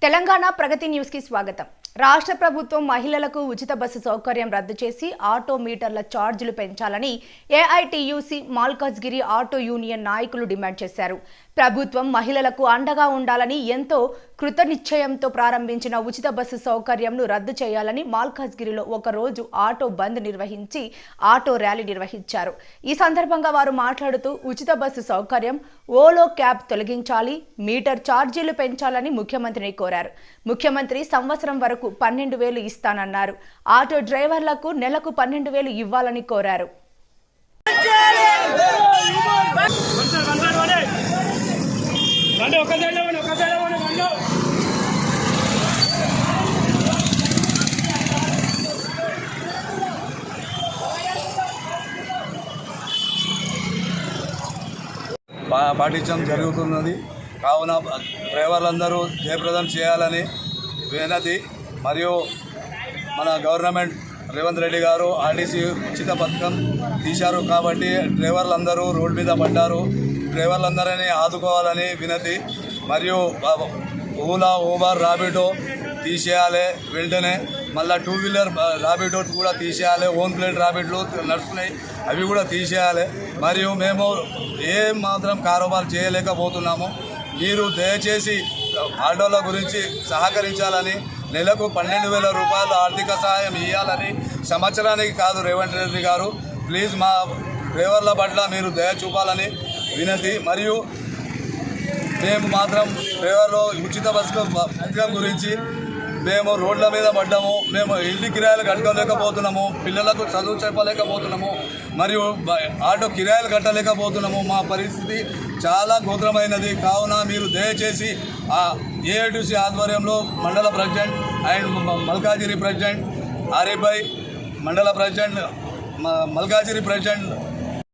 తెలంగాణ ప్రగతి news కి స్వాగతం. రాష్ట్ర ప్రభుత్వం మహిళలకు ఉచిత బస్సు సౌకర్యం రద్దు చేసి ఆటో మీటర్ల ఛార్జీలు పెంచాలని ఏఐటియుసి మల్కాజ్గిరి ఆటో యూనియన్ నాయకులు డిమాండ్ చేశారు. ప్రభుత్వం మహిళలకు అండగా ఉండాలని ఎంతో కృతనిశ్చయంతో ప్రారంభించిన ఉచిత బస్సు సౌకర్యంను రద్దు చేయాలని మల్కాజ్గిరిలో ఒక రోజు ఆటో బంద్ నిర్వహించి ఆటో ర్యాలీ నిర్వహించారు. ఈ సందర్భంగా వారు మాట్లాడుతూ ఉచిత బస్సు సౌకర్యం, ఓలో క్యాబ్ తొలగించాలి, మీటర్ ఛార్జీలు పెంచాలని ముఖ్యమంత్రిని కోరారు. ముఖ్యమంత్రి సంవత్సరం వరకు 12,000 ఇస్తానన్నారు. ఆటో డ్రైవర్లకు నెలకు 12,000 ఇవ్వాలని కోరారు. పాటించడం జరుగుతున్నది. కావున డ్రైవర్లందరూ జయప్రదం చేయాలని వినతి. మరియు మన గవర్నమెంట్ రేవంత్ రెడ్డి గారు ఆర్టీసీ ఉచిత పథకం తీశారు కాబట్టి డ్రైవర్లందరూ రోడ్డు మీద పడ్డారు. డ్రైవర్లందరినీ ఆదుకోవాలని వినతి. మరియు ఓలా, ఊబర్, రాపిడో తీసేయాలి వెంటనే. మళ్ళీ 2 వీలర్ రాపిడో కూడా తీసేయాలి. ఓన్ ప్లేట్ రాపిడోలు నడుస్తున్నాయి, అవి కూడా తీసేయాలి. మరియు మేము ఏం మాత్రం కారోబార్ చేయలేకపోతున్నాము. మీరు దయచేసి ఆటోల గురించి సహకరించాలని, నెలకు 12,000 రూపాయలు ఆర్థిక సహాయం ఇవ్వాలని, సంవత్సరానికి కాదు. రేవంత్ రెడ్డి గారు ప్లీజ్ మా డ్రైవర్ల పట్ల మీరు దయ చూపాలని వినతి. మరియు మేము మాత్రం డ్రైవర్లు ఉచిత బస్సు పథకం గురించి మేము రోడ్ల మీద పడ్డాము. మేము ఇంటి కిరాయిలు కట్టుకోలేకపోతున్నాము, పిల్లలకు చదువు చెప్పలేకపోతున్నాము, మరియు ఆటో కిరాయిలు కట్టలేకపోతున్నాము. మా పరిస్థితి చాలా ఘోరమైనది. కావున మీరు దయచేసి ఏఐటిసి ఆధ్వర్యంలో మండల president and Malkajiri president Arif bhai, మండల ప్రెసిడెంట్ మల్కాజిరి ప్రెసిడెంట్